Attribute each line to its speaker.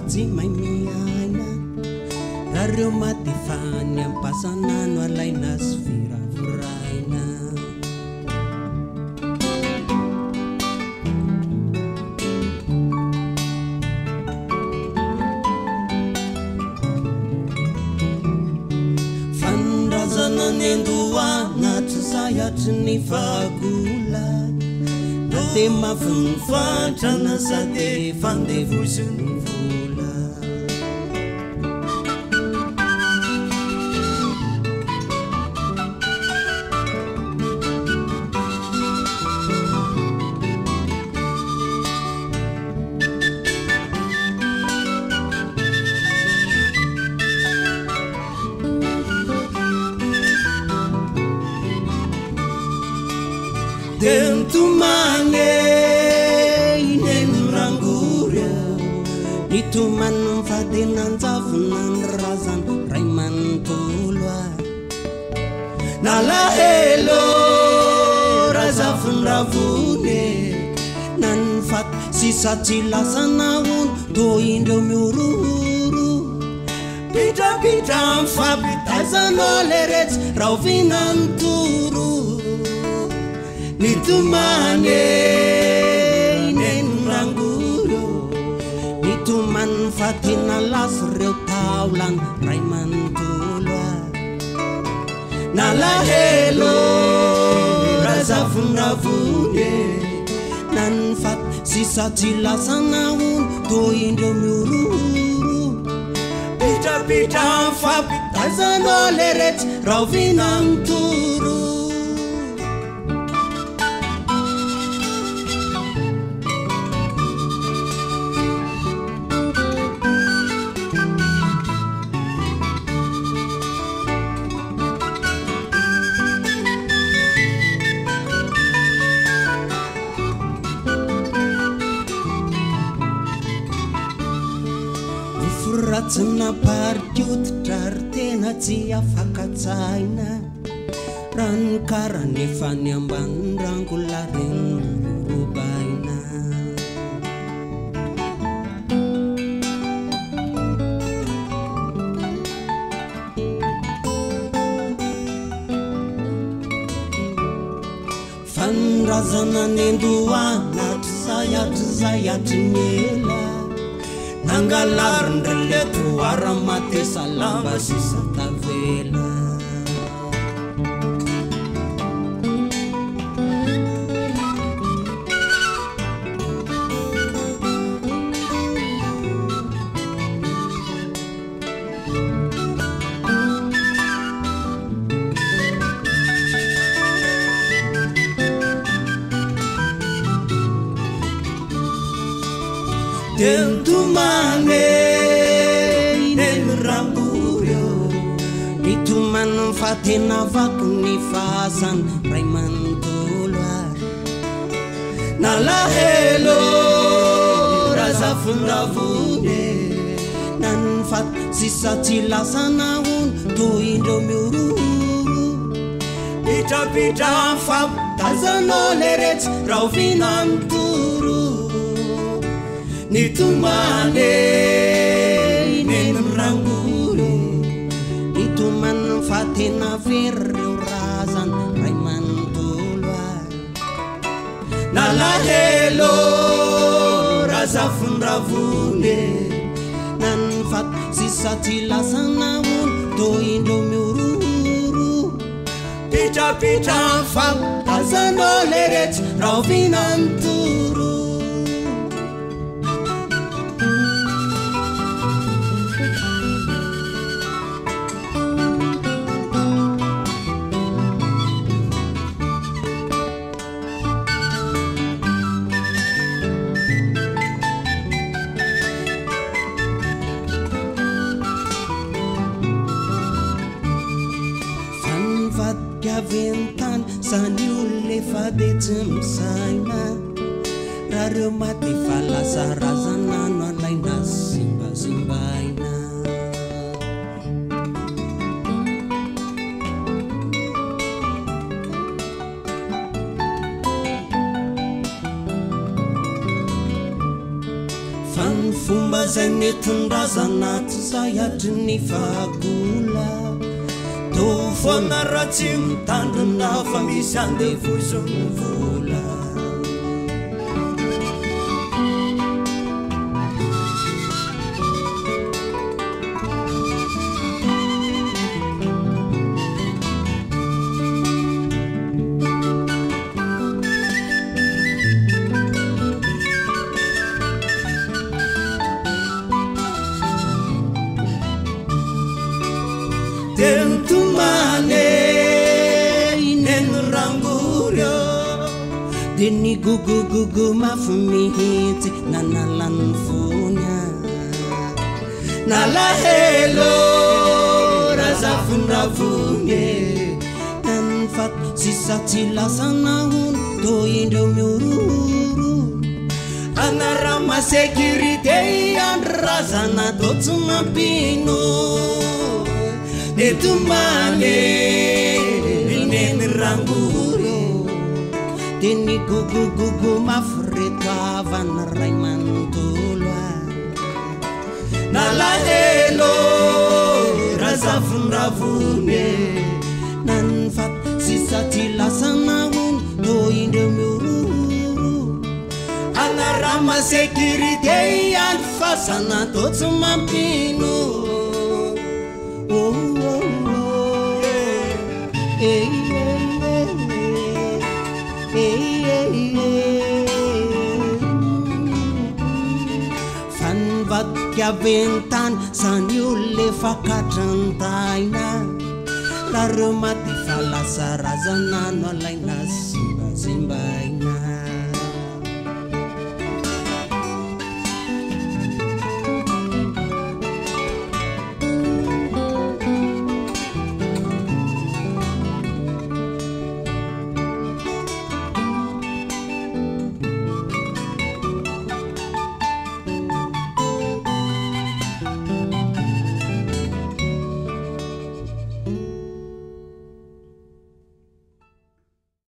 Speaker 1: tsy mahay miaina raha reo maty fany ampasanano alaina sy viravoraina. Fanrazana ny andohana tsy sayatry ny vagola na de mafinifatra sady fandevosiny vola. Tentumane inenranguria nituman fadinan zafunan razan raiman tulwa nalahelo razafun ravune nan fat sisa cilasanaun do indo miururu pita fabitazanolerets rauvinan turu nitumane inenrangurio nituman fatina las reu taulan raiman tulwa nalahelo razafun ravune nan fat sisa cilasanaun do indo miururu pita fabitazanolerets rauvinan turu. Ratsina pardiot tena tsy afakatsaina rankara nefa ny ambany rangola reny robaina. Fanrazana ny andohana tsy sayatry mela nangalarindreleto aramate salamba sisa tavela. Tentumane inenrangurio nituman fatina vakni fasan raiman tulwar nalahelo razafun ravune nan fat sisa cilasanaun do indo miururu pita fab tazanolerets rauvinan turu nitumane inenrangurio nituman fatina virreu razan raiman tulwa nalahelo razafun ravune nan fat sisa cilasanaun do indo miururu pita fab tazanolerets rauvinan turu. Gaventan saniule fadetsem saina rareu mati falasa razana no alaina simbaina. Fan fomba zay netondrazana tsy sayatry ny fagola to foana raha tsy mitandrina fa misy andevozony vola tentumane ineno rangurio deni gugu mafy mihitsy nanalany vonya nalahelo razavonravonye nanfat sisa tsy lasanahony to indreo miororo anarama sécurité andrazana to tsy mampino netumane ineny ranguro deni gugu mafreto avana ray manontolo nalahelo razavonravone nanfat sisa tsy lasanahony to indreo miororo anarama sécurité andfasana to tsy mampino Fanvatkiaventany zany ole fakatrantaina lareo maty falasarazana no alaina simba